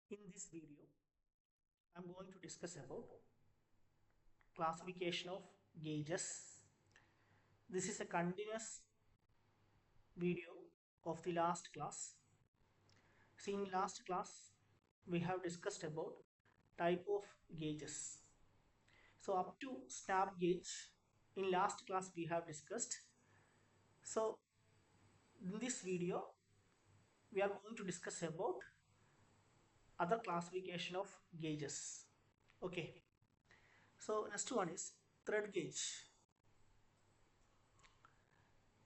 In this video, I'm going to discuss about classification of gauges. This is a continuous video of the last class. See, in last class, we have discussed about type of gauges. So up to snap gauge, in last class we have discussed. So in this video, we are going to discuss about other classification of gauges. Okay. So next one is thread gauge.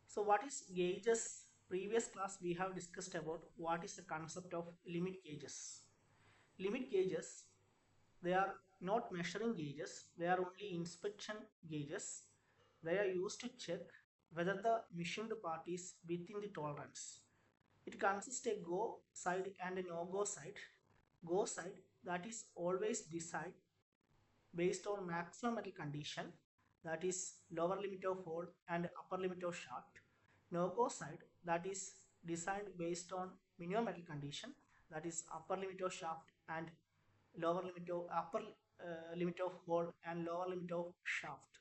So what is gauges? Previous class we have discussed about what is the concept of limit gauges. Limit gauges, they are not measuring gauges, they are only inspection gauges. They are used to check whether the machined part is within the tolerance. It consists a go side and a no go side. Go side, that is always decided based on maximum metal condition, that is lower limit of hole and upper limit of shaft. No-go side, that is designed based on minimum metal condition, that is upper limit of shaft and lower limit of upper limit of hole and lower limit of shaft.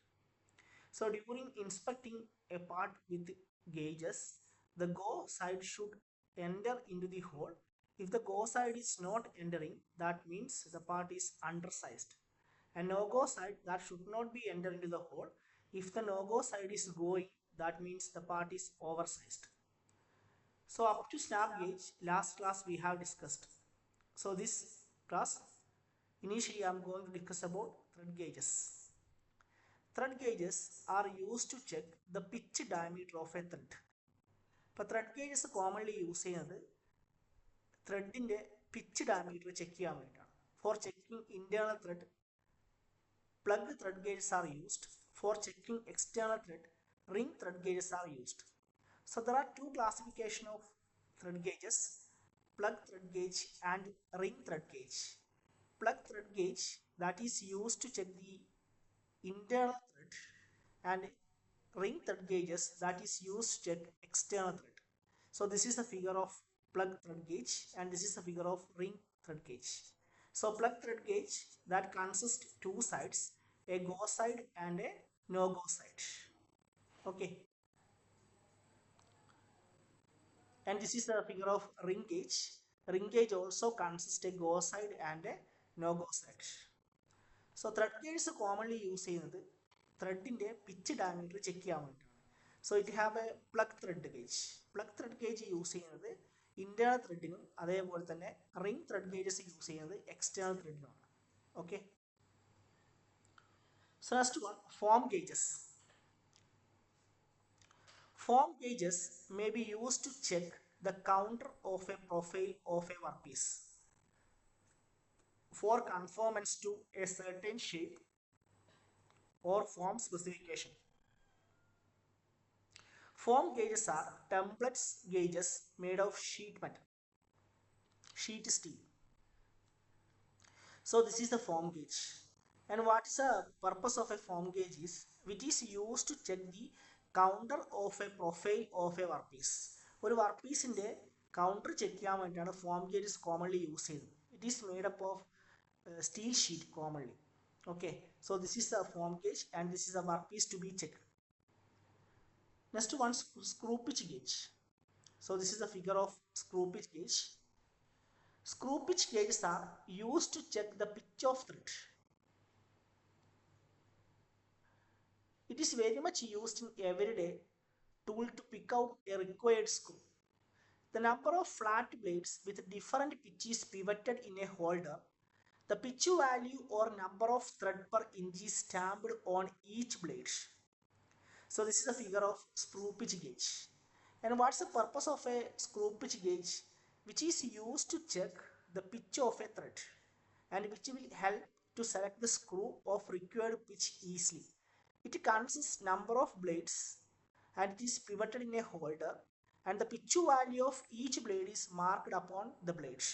So during inspecting a part with gauges, the go side should enter into the hole. If the go side is not entering, that means the part is undersized. And no-go side, that should not be entered into the hole. If the no-go side is going, that means the part is oversized. So up to snap gauge, last class we have discussed. So this class, initially I am going to discuss about thread gauges. Thread gauges are used to check the pitch diameter of a thread. ഇപ്പോൾ thread gauges commonly use ചെയ്യുന്നത് threadന്റെ pitch diameter check ചെയ്യാൻ വേണ്ടിയിട്ടാണ്. For checking internal thread, plug thread gauges are used. For checking external thread, ring thread gauges are used. So there are two classification of thread gauges, plug thread gauge and ring thread gauge. Plug thread gauge, that is used to check the internal thread, and ring thread gauges, that is used to check external thread. So this is the figure of plug thread gauge and this is the figure of ring thread gauge. So plug thread gauge, that consists two sides, a go side and a no go side. Okay. And this is the figure of ring gauge. Ring gauge also consists a go side and a no go side. So thread gauge is commonly used ചെയ്യുന്നത് threadന്റെ pitch diameter check ചെയ്യാൻ വേണ്ടിയിട്ടാണ്. So it have a plug thread gauge. Plug thread gauge use ചെയ്യുന്നത് internal threadനും അതേപോലെ തന്നെ ring thread gauges use ചെയ്യുന്നത് external threadനുമാണ്. Okay. So next one, form gauges. Form gauges may be used to check the counter of a profile of a workpiece for conformance to a certain shape or form specification. Form gauges are templates gauges made of sheet metal, sheet steel. So this is the form gauge. And what is the purpose of a form gauge is, which is used to check the counter of a profile of a workpiece. ഒരു വർക്ക്പീസിൻ്റെ counter check ചെയ്യാൻ വേണ്ടിയാണ് form gauges commonly use ചെയ്യുന്നത്. It is made up of steel sheet commonly. Okay, so this is the form gauge and this is the workpiece to be checked. Next one, screw pitch gauge. So this is the figure of screw pitch gauge. Screw pitch gauges are used to check the pitch of thread. It is very much used in everyday tool to pick out a required screw. The number of flat blades with different pitch is pivoted in a holder. The pitch value or number of thread per inch is stamped on each blade. So this is a figure of screw pitch gauge. And what's the purpose of a screw pitch gauge? Which is used to check the pitch of a thread and which will help to select the screw of required pitch easily. It consists number of blades and it is pivoted in a holder, and the pitch value of each blade is marked upon the blade.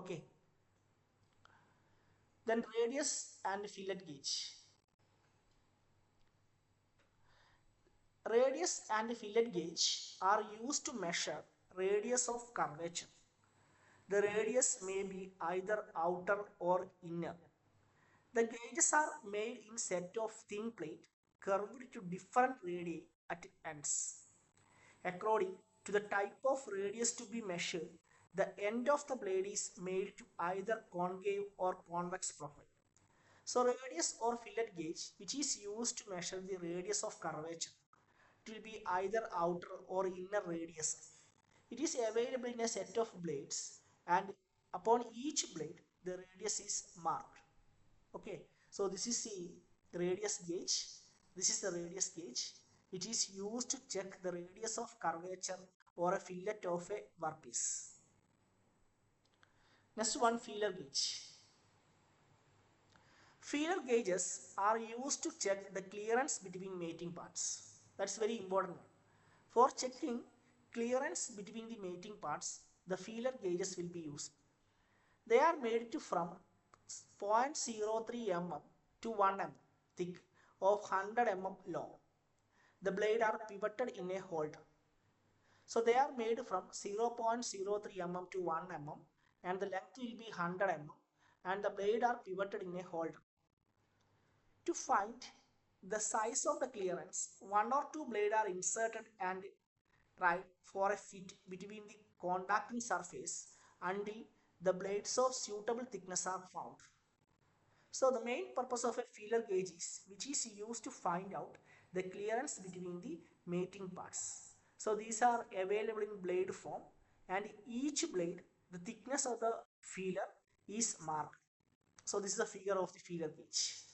Okay. Then radius and fillet gauge. Radius and fillet gauge are used to measure radius of curvature. the radius may be either outer or inner. The gauges are made in set of thin plate curved to different radii at ends. According to the type of radius to be measured, the end of the blade is made to either concave or convex profile. So radius or fillet gauge, which is used to measure the radius of curvature, it will be either outer or inner radius. It is available in a set of blades, and upon each blade the radius is marked. Okay, so this is the radius gauge. This is the radius gauge. It is used to check the radius of curvature or a fillet of a workpiece. Next one, feeler gauge. Feeler gauges are used to check the clearance between mating parts. That's very important. For checking clearance between the mating parts, the feeler gauges will be used. They are made to from 0.03 mm to 1 mm thick of 100 mm long. The blade are pivoted in a holder. So they are made from 0.03 mm to 1 mm and the length will be 100 mm and the blade are pivoted in a holder. To find the size of the clearance, one or two blades are inserted and tried for a fit between the contacting surface until the blades of suitable thickness are found. So the main purpose of a feeler gauge is which is used to find out the clearance between the mating parts. So these are available in blade form and each blade, the thickness of the feeler is marked. So this is the figure of the feeler gauge.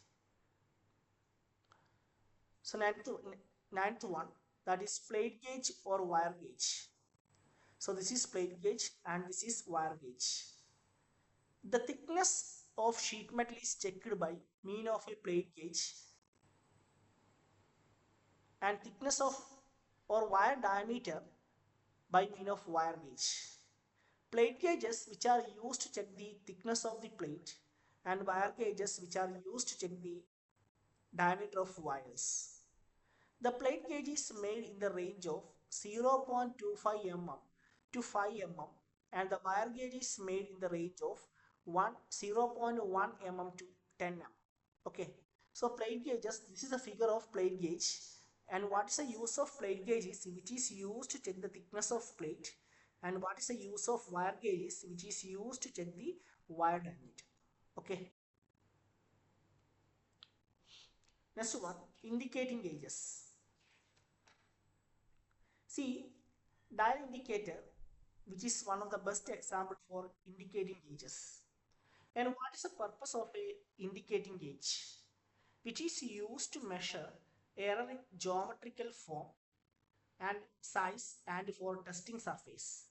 So ninth one, that is plate gauge or wire gauge. So this is plate gauge and this is wire gauge. The thickness of sheet metal is checked by mean of a plate gauge and thickness of or wire diameter by mean of wire gauge. Plate gauges which are used to check the thickness of the plate and wire gauges which are used to check the diameter of wires. The plate gauge is made in the range of 0.25 mm to 5 mm and the wire gauge is made in the range of 0.1 mm to 10 mm. Okay, so plate gauges, this is a figure of plate gauge and what is the use of plate gauge is which is used to check the thickness of plate and what is the use of wire gauge is which is used to check the wire diameter. Okay. Next one, indicating gauges. See, dial indicator, which is one of the best example for indicating gauges. And what is the purpose of a indicating gauge? Which is used to measure error in geometrical form and size and for testing surface.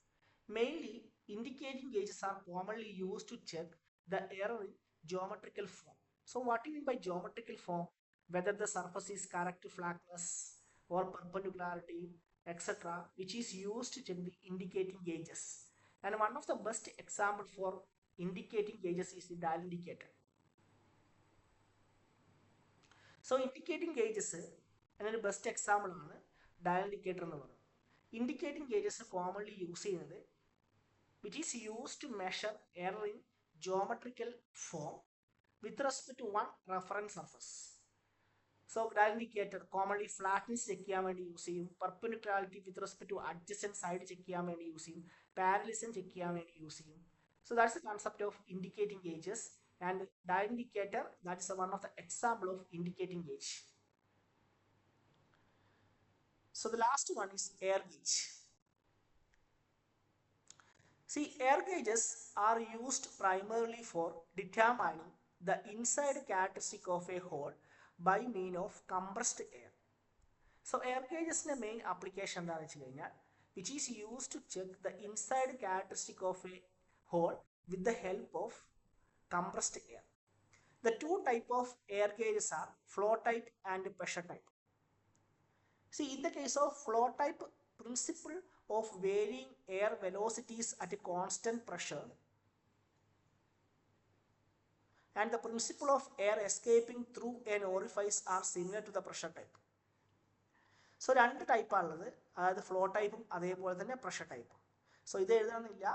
Mainly, indicating gauges are commonly used to check the error in geometrical form. So what do you mean by geometrical form? Whether the surface is correct flatness or perpendicularity, etc., which is used to check the indicating gauges. And one of the best example for indicating gauges is the dial indicator. So indicating gauges അതിനൊരു best example ആണ് dial indicator എന്ന് പറയുന്നത്. Indicating gauges commonly use ചെയ്യുന്നത് which is used to measure error in geometrical form with respect to one reference surface. So dial indicator commonly flatness check ചെയ്യാൻ വേണ്ടി use ചെയ്യും, perpendicularity with respect to adjacent side check ചെയ്യാൻ വേണ്ടി use ചെയ്യും, parallelism check ചെയ്യാൻ വേണ്ടി use ചെയ്യും. So that's the concept of indicating gauges and dial indicator, that is one of the example of indicating gauge. So the last one is air gauge. See, air gauges are used primarily for determining the inside characteristic of a hole by mean of compressed air. So air gauges main application എന്താണെന്ന് വെച്ച് കഴിഞ്ഞാൽ which is used to check the inside characteristic of a hole with the help of compressed air. The two type of air gauges are flow type and pressure type. See, in the case of flow type, principle of varying air velocities at a constant pressure and the principle of air escaping through an orifice are similar to the pressure type. So രണ്ട് ടൈപ്പാണുള്ളത്, അതായത് flow ടൈപ്പും അതേപോലെ തന്നെ pressure ടൈപ്പും. So ഇത് എഴുതണമെന്നില്ല,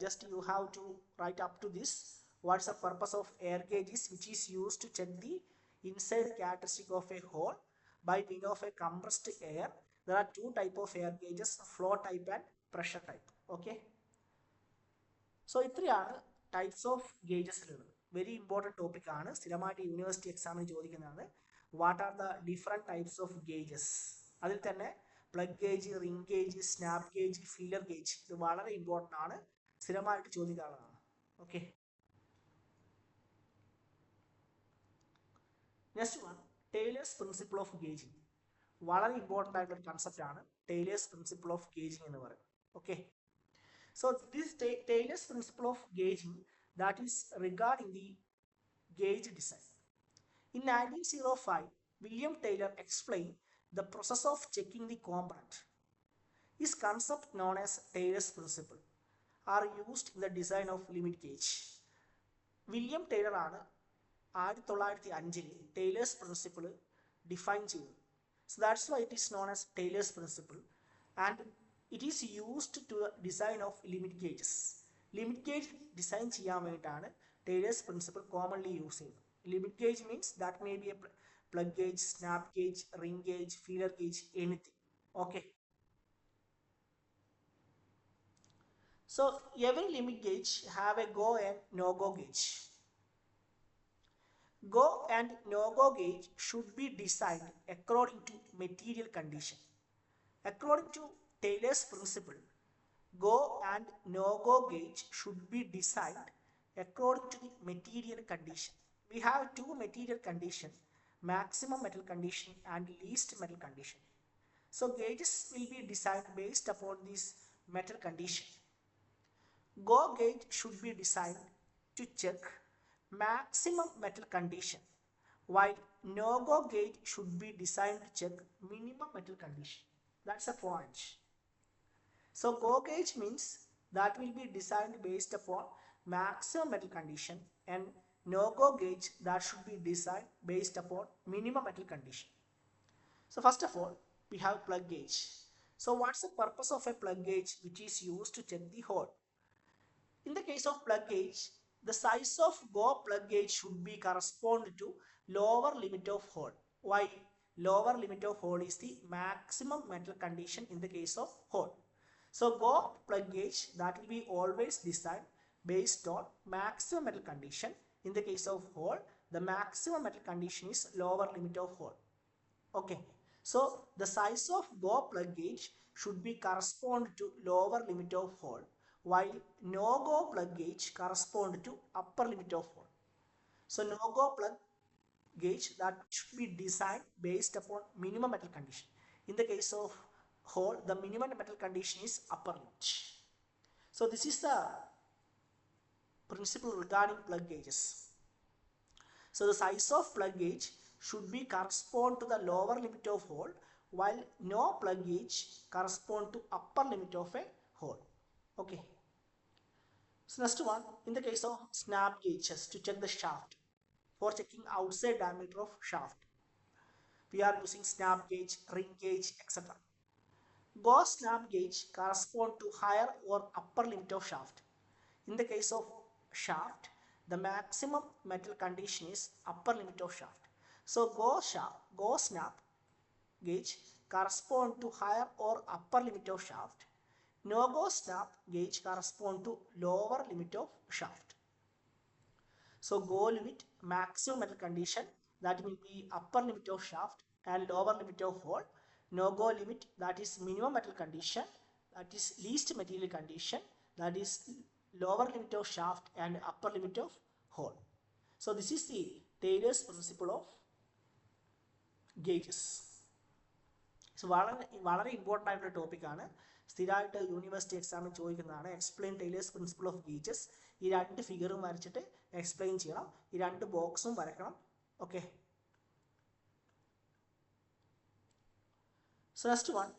just you have to write up to this. What's the purpose of air gauges, which is used to check the inside characteristic of a hole by means of a compressed air. There are two type of air gauges, flow type and pressure type. Okay. So ഇത്രയാണ് types of ഗേജസിലുള്ളത്. Very important topic ആണ്, സ്ഥിരമായിട്ട് university എക്സാമിന് ചോദിക്കുന്നതാണ്. What are the different types of gauges? അതിൽ തന്നെ plug gauge, ring gauge, snap gauge, feeler gauge, ഇത് വളരെ ഇമ്പോർട്ടൻ്റ് ആണ്, സ്ഥിരമായിട്ട് ചോദിക്കാനുള്ളതാണ്. Okay. Next one, Taylor's principle of gauging. വളരെ ഇമ്പോർട്ടൻ്റ് ആയിട്ടുള്ള കൺസെപ്റ്റ് ആണ് ടൈലേഴ്സ് പ്രിൻസിപ്പിൾ ഓഫ് ഗേജിങ് എന്ന് പറയുന്നത്. Okay. So this Taylor's principle of gauging, that is regarding the gauge design. In 1905, William Taylor explained the process of checking the component. This concept known as Taylor's principle are used in the design of limit gauge. William Taylor ആണ് 1905 Taylor's principle define ചെയ്തത്. So that's why it is known as Taylor's principle, and it is used to design of limit gauges. Limit gauge design ചെയ്യാൻ വേണ്ടിയിട്ടാണ് Taylor's principle commonly use ചെയ്യുന്നത്. Limit gauge means that may be a plug gauge, snap gauge, ring gauge, feeler gauge, anything. Okay. So every limit gauge have a go and no-go gauge. Go and no-go gauge should be designed according to material condition. According to Taylor's principle, go and no-go gauge should be designed according to the material condition. We have two material condition, maximum metal condition and least metal condition. So gauges will be designed based upon this metal condition. Go gauge should be designed to check maximum metal condition, while no-go gauge should be designed to check minimum metal condition. That's a point. So go gauge means that will be designed based upon maximum metal condition, and no-go gauge that should be designed based upon minimum metal condition. So first of all, we have plug gauge. So what's the purpose of a plug gauge which is used to check the hole? In the case of plug gauge, the size of go plug gauge should be correspond to lower limit of hole. Why? Lower limit of hole is the maximum metal condition in the case of hole. So go plug gauge that will be always designed based on maximum metal condition. In the case of hole, the maximum metal condition is lower limit of hole. Okay. So the size of go plug gauge should be correspond to lower limit of hole, while no go plug gauge correspond to upper limit of hole. So no go plug gauge that should be designed based upon minimum metal condition. In the case of hole, the minimum metal condition is upper limit. So this is the principle regarding plug gauges. So the size of plug gauge should be correspond to the lower limit of hole, while no plug gauge correspond to upper limit of a hole. Okay. So next one, in the case of snap gauges to check the shaft, for checking outside diameter of shaft, we are using snap gauge, ring gauge, etc. Go snap gauge correspond to higher or upper limit of shaft. In the case of shaft, the maximum metal condition is upper limit of shaft. So go snap gauge correspond to higher or upper limit of shaft. No go snap gauge correspond to lower limit of shaft. So go limit maximum metal condition, that will be upper limit of shaft and lower limit of hole. No go limit, that is minimum metal condition, that is least material condition, that is lower limit of shaft and upper limit of hole. So this is the Taylor's principle of gauges. So വളരെ important ആയിട്ടുള്ള ടോപ്പിക്കാണ്, സ്ഥിരമായിട്ട് university എക്സാമിന് ചോദിക്കുന്നതാണ്. Explain Taylor's principle of gauges. ഈ രണ്ട് ഫിഗറും വരച്ചിട്ട് എക്സ്പ്ലെയിൻ ചെയ്യണം, ഈ രണ്ട് ബോക്സും വരക്കണം. Okay. So next one,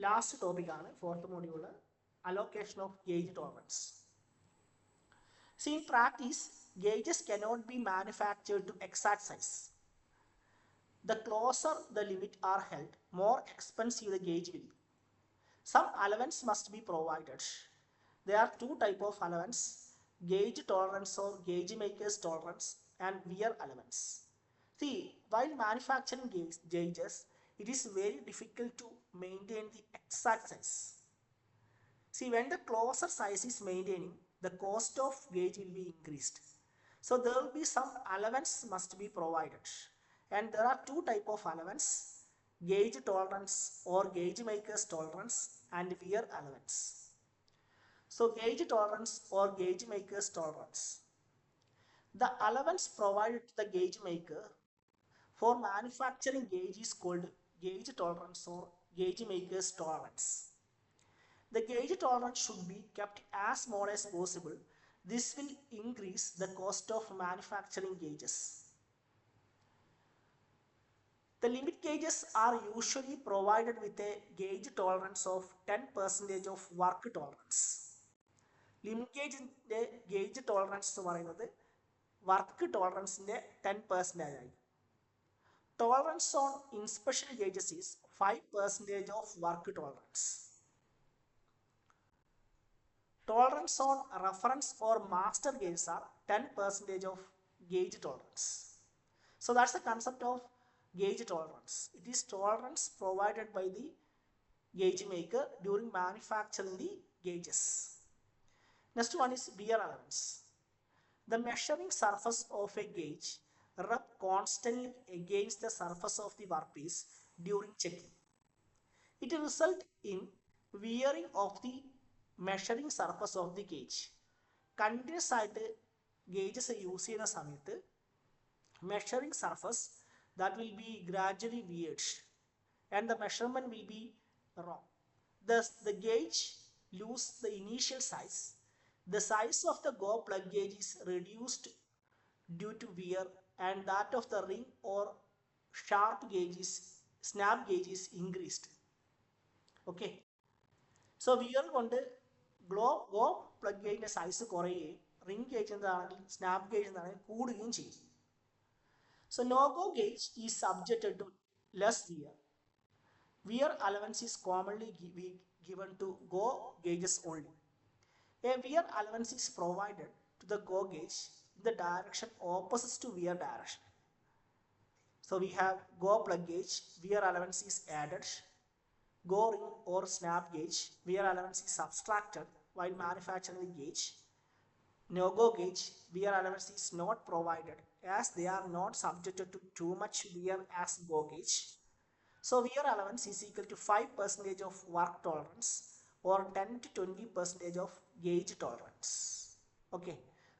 last topic ആണ് fourth module, allocation of gauge tolerance. See, in practice, gauges cannot be manufactured to exact size. The closer the limit are held, more expensive the gauge will be. Some allowance must be provided. there are two type of allowance: gauge tolerance or gauge maker's tolerance and wear allowance. See, while manufacturing gauges, it is very difficult to maintain the exact size. See, when the closer size is maintaining, the cost of gauge will be increased. So there will be some allowance must be provided, and there are two type of allowance: gauge tolerance or gauge maker's tolerance and wear allowance. So gauge tolerance or gauge maker's tolerance. The allowance provided to the gauge maker for manufacturing gauge is called gauge tolerance or gauge maker's tolerance. The gauge tolerance should be kept as small as possible. This will increase the cost of manufacturing gauges. The limit gauges are usually provided with a gauge tolerance of 10% of work tolerance. Limit ഗേജിൻ്റെ gauge tolerance എന്ന് പറയുന്നത് work ടോളറൻസിൻ്റെ 10% ആയിരിക്കും. Tolerance on inspectional gauges is 5% of work tolerance. Tolerance on reference or master gauges are 10% of gauge tolerance. So that's the concept of gauge tolerance. It is tolerance provided by the gauge maker during manufacturing the gauges. Next one is wear allowance. The measuring surface of a gauge rub constantly against the surface of the workpiece during checking. It results in wearing of the measuring surface of the gauge. Continuous ആയിട്ട് gauges use ചെയ്യുന്ന സമയത്ത് measuring surface that will be gradually weared and the measurement will be wrong. Thus the gauge lose the initial size. The size of the go plug gauge is reduced due to wear, and that of the ring or sharp gauge is snap gauge is increased. Okay, so wear കൊണ്ട് go plug ഗേജിൻ്റെ size കുറയുകയും ring gauge എന്താണെങ്കിൽ snap gauge എന്താണെങ്കിൽ കൂടുകയും ചെയ്യും. So no go gauge is subjected to less wear. Wear allowance is commonly given to go gauges only. A wear allowance is provided to the go gauge in the direction opposite to wear direction. So we have go plug gauge, wear allowance is added. Go ring or snap gauge, wear allowance is subtracted while manufacturing the gauge. No go gauge, wear allowance is not provided as they are not subjected to too much wear as go gauge. So wear allowance is equal to 5% of work tolerance or 10 to 20% of gauge tolerance. Okay,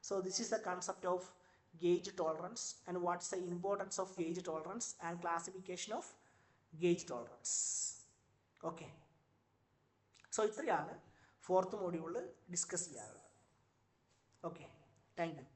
so this is the concept of gauge tolerance and what's the importance of gauge tolerance and classification of gauge tolerance. Okay, so ഇത്രയാണ് fourth മോഡ്യൂളിൽ discuss ചെയ്യാറുള്ളത്. Okay, thank you.